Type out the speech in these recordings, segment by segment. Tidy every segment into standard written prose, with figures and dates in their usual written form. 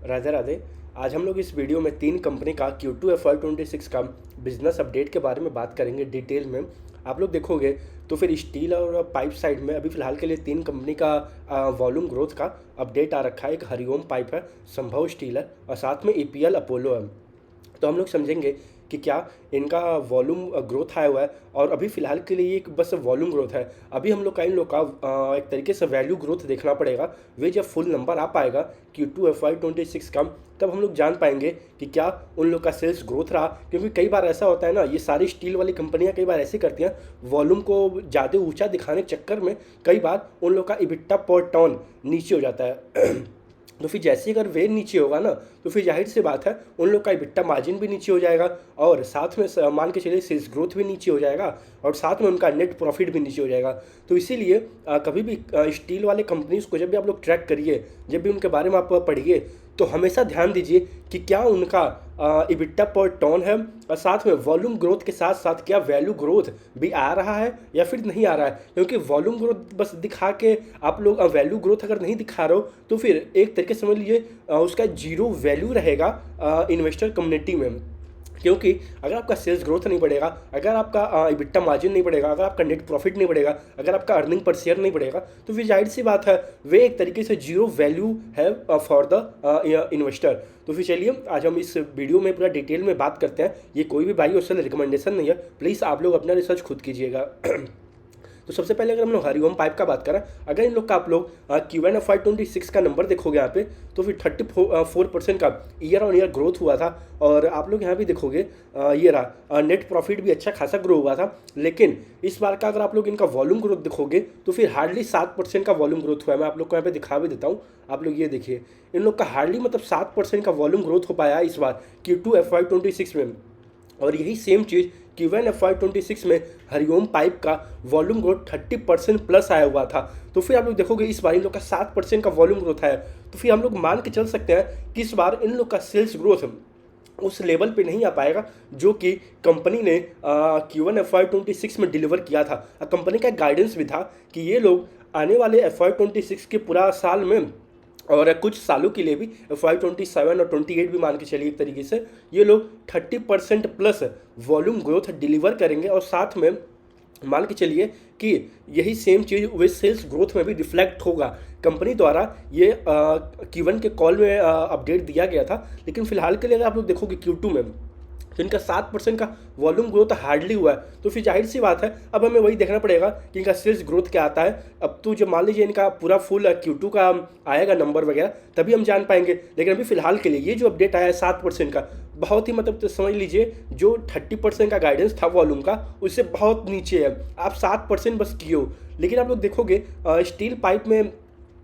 राधे राधे। आज हम लोग इस वीडियो में तीन कंपनी का Q2 FY26 का बिजनेस अपडेट के बारे में बात करेंगे डिटेल में। आप लोग देखोगे तो फिर स्टील और पाइप साइड में अभी फ़िलहाल के लिए तीन कंपनी का वॉल्यूम ग्रोथ का अपडेट आ रखा है। एक हरिओम पाइप है, संभव स्टील है और साथ में EPL अपोलो है। तो हम लोग समझेंगे कि क्या इनका वॉल्यूम ग्रोथ आया हुआ है और अभी फ़िलहाल के लिए एक बस वॉल्यूम ग्रोथ है। अभी हम लोग का इन लोग का एक तरीके से वैल्यू ग्रोथ देखना पड़ेगा। वे जब फुल नंबर आ पाएगा Q2 FY26 का, तब हम लोग जान पाएंगे कि क्या उन लोग का सेल्स ग्रोथ रहा। क्योंकि कई बार ऐसा होता है ना, ये सारी स्टील वाली कंपनियां कई बार ऐसे करती हैं, वॉल्यूम को ज़्यादा ऊंचा दिखाने के चक्कर में कई बार उन लोग का EBITDA पर टन नीचे हो जाता है। तो फिर जैसे अगर वे नीचे होगा ना, तो फिर जाहिर सी बात है उन लोग का EBITDA मार्जिन भी नीचे हो जाएगा और साथ में मान के चलिए सेल्स ग्रोथ भी नीचे हो जाएगा और साथ में उनका नेट प्रॉफिट भी नीचे हो जाएगा। तो इसीलिए कभी भी स्टील वाले कंपनीज को जब भी आप लोग ट्रैक करिए, जब भी उनके बारे में आप पढ़िए, तो हमेशा ध्यान दीजिए कि क्या उनका EBITDA पर टन है और साथ में वॉल्यूम ग्रोथ के साथ साथ क्या वैल्यू ग्रोथ भी आ रहा है या फिर नहीं आ रहा है। क्योंकि वॉल्यूम ग्रोथ बस दिखा के आप लोग वैल्यू ग्रोथ अगर नहीं दिखा रहे हो, तो फिर एक तरीके से समझ लीजिए उसका जीरो वैल्यू रहेगा इन्वेस्टर कम्युनिटी में। क्योंकि अगर आपका सेल्स ग्रोथ नहीं बढ़ेगा, अगर आपका EBITDA मार्जिन नहीं बढ़ेगा, अगर आपका नेट प्रॉफिट नहीं बढ़ेगा, अगर आपका अर्निंग पर शेयर नहीं बढ़ेगा, तो फिर जाहिर सी बात है वे एक तरीके से जीरो वैल्यू है फॉर द इन्वेस्टर। तो फिर चलिए आज हम इस वीडियो में पूरा डिटेल में बात करते हैं। ये कोई भी बाई और सेल रिकमेंडेशन नहीं है, प्लीज़ आप लोग अपना रिसर्च खुद कीजिएगा। तो सबसे पहले अगर हम लोग हरिओम पाइप का बात करें, अगर इन लोग का आप लोग Q1 FY26 का नंबर देखोगे यहाँ पे, तो फिर 34% का ईयर ऑन ईयर ग्रोथ हुआ था। और आप लोग यहाँ भी देखोगे ये रहा नेट प्रॉफिट भी अच्छा खासा ग्रो हुआ था। लेकिन इस बार का अगर आप लोग इनका वॉल्यूम ग्रोथ देखोगे तो फिर हार्डली 7% का वॉल्यूम ग्रोथ हुआ है। मैं आप लोग को यहाँ पे दिखा भी देता हूँ, आप लोग ये देखिए, इन लोग का हार्डली मतलब 7% का वॉल्यूम ग्रोथ हो पाया है इस बार Q2 FY26 में। और यही सेम चीज़ Q1 FY26 में हरिओम पाइप का वॉल्यूम ग्रोथ 30% प्लस आया हुआ था। तो फिर आप लोग देखोगे इस बार इन लोग का 7% का वॉल्यूम ग्रोथ है। तो फिर हम लोग मान के चल सकते हैं कि इस बार इन लोग का सेल्स ग्रोथ उस लेवल पे नहीं आ पाएगा जो कि कंपनी ने Q1 FY26 में डिलीवर किया था। कंपनी का गाइडेंस भी था कि ये लोग आने वाले FY26 के पूरा साल में और कुछ सालों के लिए भी FY27 और 28 भी मान के चलिए, एक तरीके से ये लोग 30% प्लस वॉल्यूम ग्रोथ डिलीवर करेंगे। और साथ में मान के चलिए कि यही सेम चीज़ वे सेल्स ग्रोथ में भी रिफ्लेक्ट होगा। कंपनी द्वारा ये Q1 के कॉल में अपडेट दिया गया था। लेकिन फिलहाल के लिए अगर आप लोग देखोगे Q2 में, तो इनका 7% का वॉल्यूम ग्रोथ हार्डली हुआ है। तो फिर जाहिर सी बात है अब हमें वही देखना पड़ेगा कि इनका सेल्स ग्रोथ क्या आता है। अब तो जब मान लीजिए इनका पूरा फुल Q2 का आएगा नंबर वगैरह, तभी हम जान पाएंगे। लेकिन अभी फिलहाल के लिए ये जो अपडेट आया है 7% का, बहुत ही मतलब तो समझ लीजिए जो 30% का गाइडेंस था वॉल्यूम का, उससे बहुत नीचे है। आप 7% बस किए हो। लेकिन आप लोग देखोगे स्टील पाइप में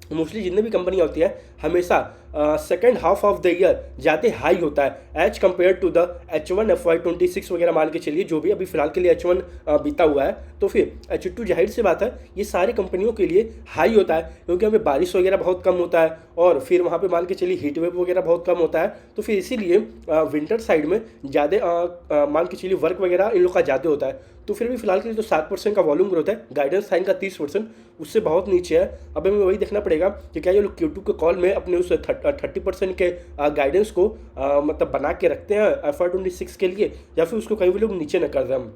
मोस्टली जितने भी कंपनियाँ होती है, हमेशा second half of the year ज़्यादा हाई होता है as compare to the H1 FY26 वगैरह मान के चलिए, जो भी अभी फिलहाल के लिए H1 बीता हुआ है। तो फिर H2 जाहिर सी बात है ये सारी कंपनियों के लिए हाई होता है, क्योंकि हमें बारिश वगैरह बहुत कम होता है और फिर वहाँ पे मान के चलिए हीट वेव वगैरह बहुत कम होता है। तो फिर इसीलिए विंटर साइड में ज़्यादा मान के चलिए वर्क वगैरह इन लोग का ज़्यादा होता है। तो फिर भी फिलहाल के लिए तो 7% का वॉल्यूम ग्रोथ है, गाइडेंस था इनका 30%, उससे बहुत नीचे है। अब हमें वही देखना पड़ेगा कि क्या ये लोग Q2 के कॉल में अपने उस 30% के गाइडेंस को मतलब बना के रखते हैं FY26 के लिए, या फिर उसको कहीं भी लोग नीचे न कर दें।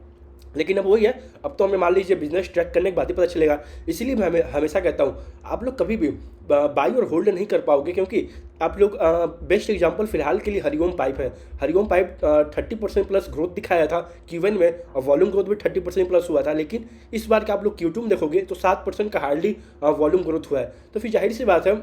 लेकिन अब वही है, अब तो हमें मान लीजिए बिजनेस ट्रैक करने के बाद ही पता चलेगा। इसीलिए मैं हमेशा कहता हूँ आप लोग कभी भी बाई और होल्ड नहीं कर पाओगे, क्योंकि आप लोग बेस्ट एग्जांपल फिलहाल के लिए हरिओम पाइप है। हरिओम पाइप 30% प्लस ग्रोथ दिखाया था Q1 में और वॉल्यूम ग्रोथ भी 30% प्लस हुआ था। लेकिन इस बार का आप लोग Q2 में देखोगे तो 7% का हार्डली वॉल्यूम ग्रोथ हुआ है। तो फिर जाहिर सी बात है,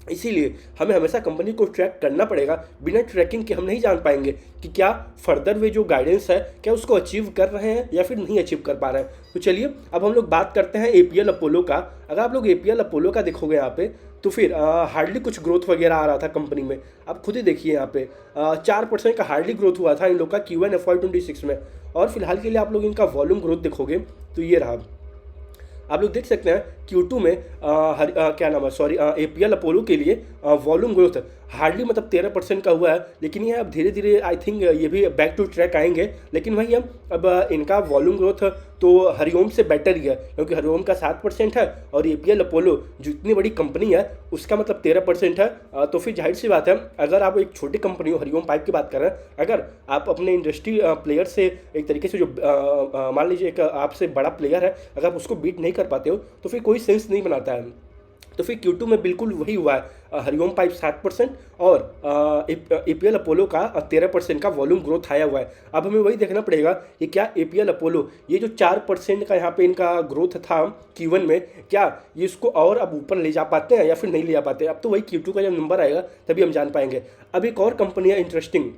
इसीलिए हमें हमेशा कंपनी को ट्रैक करना पड़ेगा। बिना ट्रैकिंग के हम नहीं जान पाएंगे कि क्या फर्दर वे जो गाइडेंस है क्या उसको अचीव कर रहे हैं या फिर नहीं अचीव कर पा रहे हैं। तो चलिए अब हम लोग बात करते हैं APL अपोलो का। अगर आप लोग APL अपोलो का देखोगे यहाँ पे, तो फिर हार्डली कुछ ग्रोथ वगैरह आ रहा था कंपनी में। आप खुद ही देखिए यहाँ पे 4% का हार्डली ग्रोथ हुआ था इन लोग का Q1 FY26 में। और फिलहाल के लिए आप लोग इनका वॉल्यूम ग्रोथ देखोगे तो ये रहा, आप लोग देख सकते हैं Q2 में क्या नाम है, सॉरी, APL अपोलो के लिए वॉल्यूम ग्रोथ हार्डली मतलब 13% का हुआ है। लेकिन ये अब धीरे धीरे आई थिंक ये भी बैक टू ट्रैक आएंगे। लेकिन वही अब इनका वॉल्यूम ग्रोथ तो हरिओम से बेटर ही है, क्योंकि हरिओम का 7% है और APL अपोलो जो इतनी बड़ी कंपनी है उसका मतलब 13% है। तो फिर जाहिर सी बात है, अगर आप एक छोटी कंपनी हो, हरिओम पाइप की बात कर रहे हैं, अगर आप अपने इंडस्ट्री प्लेयर से एक तरीके से जो मान लीजिए एक आपसे बड़ा प्लेयर है, अगर आप उसको बीट नहीं कर पाते हो तो फिर कोई सेंस नहीं बनाता है। तो फिर Q2 में बिल्कुल वही हुआ है, हरिओम पाइप 7% और APL अपोलो का 13% का वॉल्यूम ग्रोथ आया हुआ है। अब हमें वही देखना पड़ेगा कि क्या APL अपोलो ये जो 4% का यहाँ पे इनका ग्रोथ था Q1 में, क्या ये इसको और अब ऊपर ले जा पाते हैं या फिर नहीं ले जा पाते। अब तो वही Q2 का जब नंबर आएगा तभी हम जान पाएंगे। अब एक और कंपनी है इंटरेस्टिंग,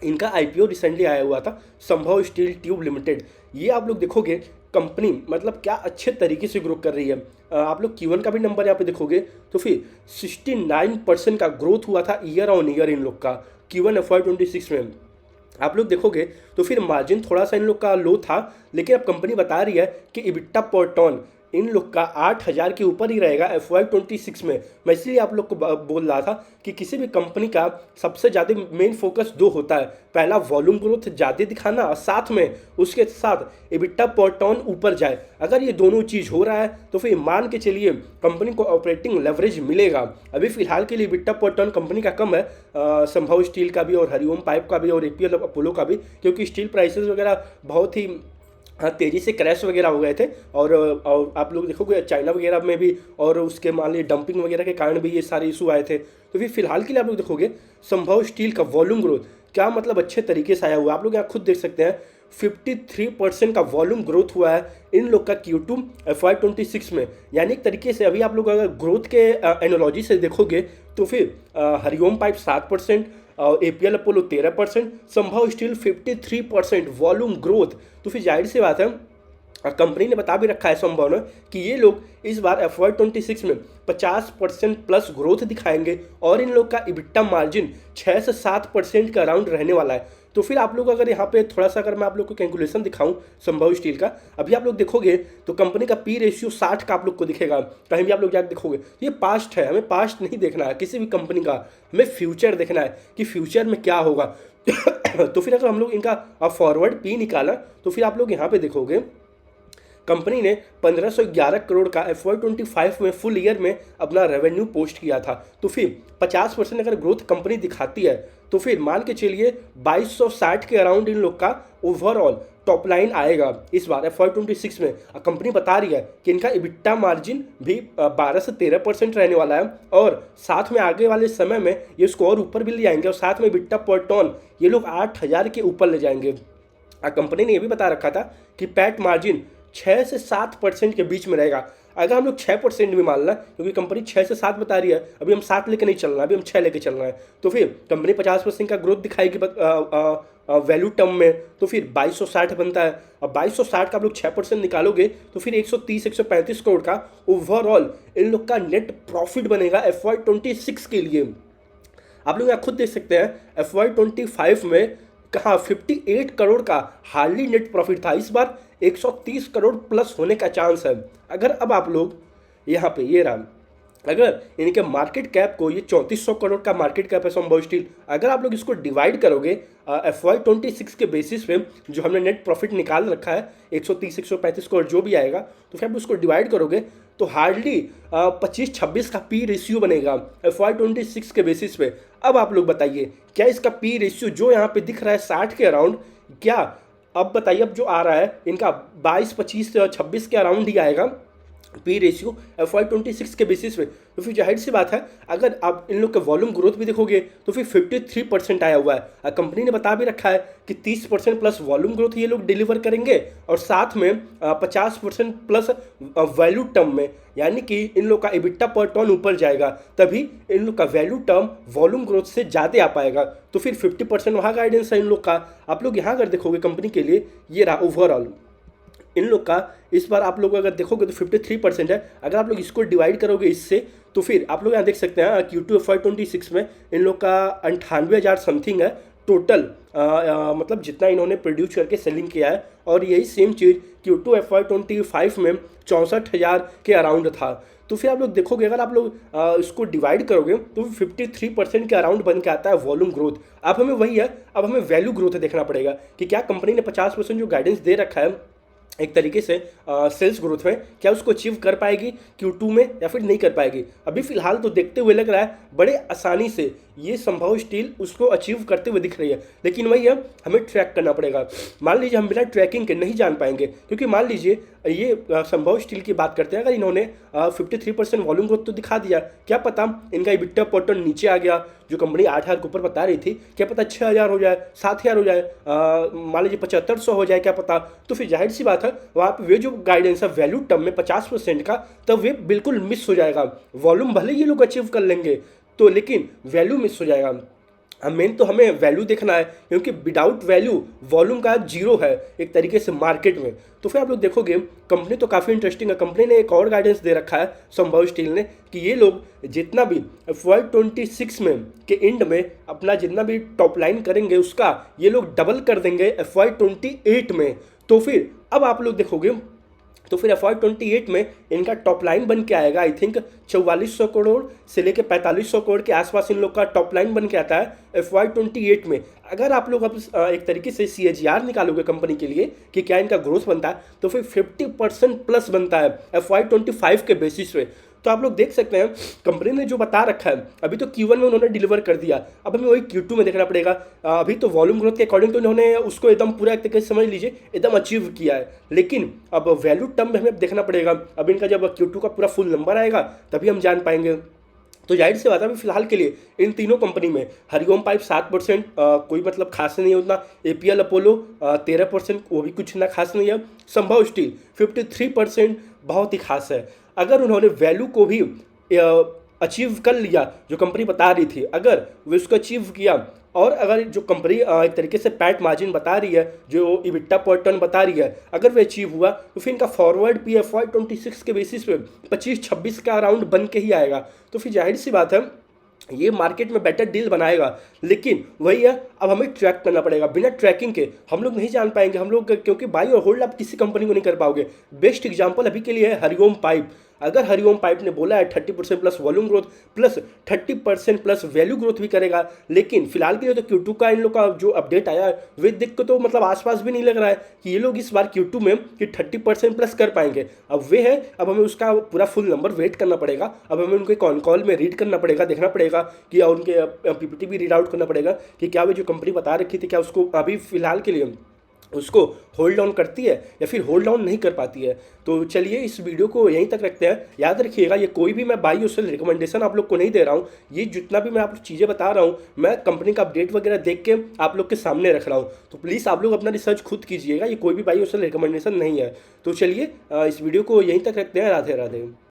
इनका IPO रिसेंटली आया हुआ था, संभव स्टील ट्यूब लिमिटेड। ये आप लोग देखोगे कंपनी मतलब क्या अच्छे तरीके से ग्रो कर रही है। आप लोग Q1 का भी नंबर यहाँ पे देखोगे तो फिर 69% का ग्रोथ हुआ था ईयर ऑन ईयर इन लोग का Q1 FY26 में। आप लोग देखोगे तो फिर मार्जिन थोड़ा सा इन लोग का लो था, लेकिन अब कंपनी बता रही है कि EBITDA पर टन इन लोग का 8,000 के ऊपर ही रहेगा FY26 में। मैं इसलिए आप लोग को बोल रहा था कि किसी भी कंपनी का सबसे ज़्यादा मेन फोकस दो होता है, पहला वॉल्यूम ग्रोथ ज़्यादा दिखाना और साथ में उसके साथ EBITDA पर टन ऊपर जाए। अगर ये दोनों चीज़ हो रहा है तो फिर मान के चलिए कंपनी को ऑपरेटिंग लेवरेज मिलेगा। अभी फिलहाल के लिए EBITDA पर टन कंपनी का कम है, संभव स्टील का भी और हरिओम पाइप का भी और APL अपोलो का भी, क्योंकि स्टील प्राइसेस वगैरह बहुत ही तेज़ी से क्रैश वगैरह हो गए थे। और आप लोग देखोगे चाइना वगैरह में भी और उसके मान लीजिए डंपिंग वगैरह के कारण भी ये सारे इशू आए थे। तो फिर फिलहाल के लिए आप लोग देखोगे संभव स्टील का वॉल्यूम ग्रोथ क्या मतलब अच्छे तरीके से आया हुआ है। आप लोग यहाँ खुद देख सकते हैं 53% का वॉल्यूम ग्रोथ हुआ है इन लोग का Q2 FY26 में। यानी एक तरीके से अभी आप लोग अगर ग्रोथ के एनोलॉजी से देखोगे तो फिर हरिओम पाइप 7% और APL अपोलो 13%, संभव स्टील 53% वॉल्यूम ग्रोथ। तो फिर जाहिर सी बात है, कंपनी ने बता भी रखा है संभव ने कि ये लोग इस बार FY26 में 50% प्लस ग्रोथ दिखाएंगे और इन लोग का EBITDA मार्जिन 6 से 7% का अराउंड रहने वाला है। तो फिर आप लोग अगर यहाँ पे थोड़ा सा अगर मैं आप लोग को कैलकुलेशन दिखाऊं संभव स्टील का, अभी आप लोग देखोगे तो कंपनी का P रेशियो 60 का आप लोग को दिखेगा। कहीं भी आप लोग जाकर देखोगे ये पास्ट है, हमें पास्ट नहीं देखना है किसी भी कंपनी का, हमें फ्यूचर देखना है कि फ्यूचर में क्या होगा। तो फिर अगर हम लोग इनका फॉरवर्ड P निकाला तो फिर आप लोग यहाँ पे देखोगे कंपनी ने 1511 करोड़ का FY25 में फुल ईयर में अपना रेवेन्यू पोस्ट किया था। तो फिर 50% अगर ग्रोथ कंपनी दिखाती है तो फिर मान के चलिए 2260 के अराउंड इन लोग का ओवरऑल टॉप लाइन आएगा इस बार FY26 में। कंपनी बता रही है कि इनका EBITDA मार्जिन भी 12 से 13% रहने वाला है और साथ में आगे वाले समय में ये इसको और ऊपर भी ले जाएंगे और साथ में EBITDA पर टन ये लोग 8,000 के ऊपर ले जाएंगे। कंपनी ने ये भी बता रखा था कि पैट मार्जिन 6 से 7% के बीच में रहेगा। अगर हम लोग 6% भी मान लें, क्योंकि कंपनी 6 से 7 बता रही है, अभी हम 7 लेके नहीं चलना है, अभी हम 6 लेके चलना है, तो फिर कंपनी 50% का ग्रोथ दिखाएगी वैल्यू टर्म में। तो फिर 2260 बनता है। अब 2260 का आप लोग 6% निकालोगे तो फिर 130-135 करोड़ का ओवरऑल इन लोग का नेट प्रॉफिट बनेगा FY26 के लिए। आप लोग यहाँ खुद देख सकते हैं FY25 में कहाँ 58 करोड़ का हार्डली नेट प्रॉफिट था, इस बार 130 करोड़ प्लस होने का चांस है। अगर अब आप लोग यहाँ पे ये रहा, अगर इनके मार्केट कैप को, ये 3400 करोड़ का मार्केट कैप है संभव स्टील, अगर आप लोग इसको डिवाइड करोगे FY26 के बेसिस पे जो हमने नेट प्रॉफिट निकाल रखा है 130-135 करोड़ जो भी आएगा, तो फिर आप उसको डिवाइड करोगे तो हार्डली 25-26 का P रेशियो बनेगा FY26 के बेसिस पे। अब आप लोग बताइए क्या इसका P रेशियो जो यहाँ पे दिख रहा है 60 के अराउंड, क्या अब बताइए अब जो आ रहा है इनका 22-25-26 के अराउंड ही आएगा P रेशियो FY26 के बेसिस पे। तो फिर जाहिर सी बात है, अगर आप इन लोग के वॉल्यूम ग्रोथ भी देखोगे तो फिर 53% आया हुआ है। कंपनी ने बता भी रखा है कि 30% प्लस वॉल्यूम ग्रोथ ये लोग डिलीवर करेंगे और साथ में 50% प्लस वैल्यू टर्म में, यानी कि इन लोग का EBITDA पर टन ऊपर जाएगा, तभी इन लोग का वैल्यू टर्म वॉल्यूम ग्रोथ से ज़्यादा आ पाएगा। तो फिर 50% वहाँ गाइडेंस है इन लोग का। आप लोग यहाँ अगर देखोगे कंपनी के लिए ये रहा ओवरऑल इन लोग का, इस बार आप लोग अगर देखोगे तो 53% है। अगर आप लोग इसको डिवाइड करोगे इससे तो फिर आप लोग यहाँ देख सकते हैं Q2 FY26 में इन लोग का 98,000 समथिंग है टोटल मतलब जितना इन्होंने प्रोड्यूस करके सेलिंग किया है, और यही सेम चीज़ Q2 FY25 में 64,000 के अराउंड था। तो फिर आप लोग देखोगे, अगर आप लोग इसको डिवाइड करोगे तो 53% के अराउंड बन के आता है वॉल्यूम ग्रोथ। अब हमें वही है, अब हमें वैल्यू ग्रोथ देखना पड़ेगा कि क्या कंपनी ने 50% जो गाइडेंस दे रखा है एक तरीके से सेल्स ग्रोथ में, क्या उसको अचीव कर पाएगी Q2 में या फिर नहीं कर पाएगी। अभी फिलहाल तो देखते हुए लग रहा है बड़े आसानी से ये संभव स्टील उसको अचीव करते हुए दिख रही है, लेकिन वही है, हमें ट्रैक करना पड़ेगा। मान लीजिए हम बिना ट्रैकिंग के नहीं जान पाएंगे, क्योंकि मान लीजिए ये संभव स्टील की बात करते हैं, अगर इन्होंने 53% वॉल्यूम ग्रोथ तो दिखा दिया, क्या पता इनका EBITDA पैटर्न नीचे आ गया, जो कंपनी 8,000 के ऊपर बता रही थी, क्या पता 6,000 हो जाए, 7,000 हो जाए, मान लीजिए 7500 हो जाए, क्या पता। तो फिर जाहिर सी बात है वहाँ पे वे जो गाइडेंस है वैल्यू टर्म में 50% का, तब वे बिल्कुल मिस हो जाएगा। वॉल्यूम भले ये लोग अचीव कर लेंगे तो, लेकिन वैल्यू मिस हो जाएगा। मेन तो हमें वैल्यू देखना है, क्योंकि विदाउट वैल्यू वॉल्यूम का जीरो है एक तरीके से मार्केट में। तो फिर आप लोग देखोगे कंपनी तो काफ़ी इंटरेस्टिंग है। कंपनी ने एक और गाइडेंस दे रखा है संभव स्टील ने कि ये लोग जितना भी FY26 में के एंड में अपना जितना भी टॉप लाइन करेंगे उसका ये लोग डबल कर देंगे FY28 में। तो फिर अब आप लोग देखोगे तो फिर FY28 में इनका टॉप लाइन बन के आएगा, आई थिंक 4400 करोड़ से लेके 4500 करोड़ के आसपास इन लोग का टॉप लाइन बन के आता है FY28 में। अगर आप लोग अब एक तरीके से CAGR निकालोगे कंपनी के लिए कि क्या इनका ग्रोथ बनता है, तो फिर 50% प्लस बनता है FY25 के बेसिस पे। तो आप लोग देख सकते हैं कंपनी ने जो बता रखा है, अभी तो Q1 में उन्होंने डिलीवर कर दिया, अब हमें वही Q2 में देखना पड़ेगा। अभी तो वॉल्यूम ग्रोथ के अकॉर्डिंग तो इन्होंने उसको एकदम पूरा एक तरीके से समझ लीजिए एकदम अचीव किया है, लेकिन अब वैल्यू टर्म में हमें देखना पड़ेगा। अब इनका जब Q2 का पूरा फुल नंबर आएगा तभी हम जान पाएंगे। तो जाहिर सी बात है अभी फिलहाल के लिए इन तीनों कंपनी में हरिओम पाइप 7%, कोई मतलब खास नहीं है उतना। APL अपोलो 13%, वो भी कुछ ना खास नहीं है। संभव स्टील 53% बहुत ही खास है। अगर उन्होंने वैल्यू को भी अचीव कर लिया जो कंपनी बता रही थी, अगर वे उसको अचीव किया, और अगर जो कंपनी एक तरीके से पैट मार्जिन बता रही है, जो EBITDA पर टन बता रही है, अगर वे अचीव हुआ तो फिर इनका फॉरवर्ड भी FY26 के बेसिस पे 25-26 का अराउंड बन के ही आएगा। तो फिर जाहिर सी बात है ये मार्केट में बेटर डील बनाएगा, लेकिन वही है, अब हमें ट्रैक करना पड़ेगा। बिना ट्रैकिंग के हम लोग नहीं जान पाएंगे हम लोग, क्योंकि बाई और होल्ड आप किसी कंपनी को नहीं कर पाओगे। बेस्ट एग्जांपल अभी के लिए है हरिओम पाइप। अगर हरिओम पाइप ने बोला है 30% plus volume growth plus 30% plus value growth भी करेगा, लेकिन फिलहाल के लिए तो Q2 का इन लोग का जो अपडेट आया है वे देख के तो मतलब आसपास भी नहीं लग रहा है कि ये लोग इस बार Q2 में कि 30% प्लस कर पाएंगे। अब वे है, अब हमें उसका पूरा फुल नंबर वेट करना पड़ेगा। अब हमें उनके कॉन कॉल में रीड करना पड़ेगा, देखना पड़ेगा कि उनके PPT भी रीड आउट करना पड़ेगा कि क्या वे जो कंपनी बता रखी थी क्या उसको अभी फिलहाल के लिए उसको होल्ड ऑन करती है या फिर होल्ड ऑन नहीं कर पाती है। तो चलिए इस वीडियो को यहीं तक रखते हैं। याद रखिएगा ये कोई भी मैं बाई और सेल रिकमेंडेशन आप लोग को नहीं दे रहा हूँ। ये जितना भी मैं आप लोग चीज़ें बता रहा हूँ मैं कंपनी का अपडेट वगैरह देख के आप लोग के सामने रख रहा हूँ। तो प्लीज़ आप लोग अपना रिसर्च खुद कीजिएगा, ये कोई भी बाई और सेल रिकमेंडेशन नहीं है। तो चलिए इस वीडियो को यहीं तक रखते हैं। राधे राधे।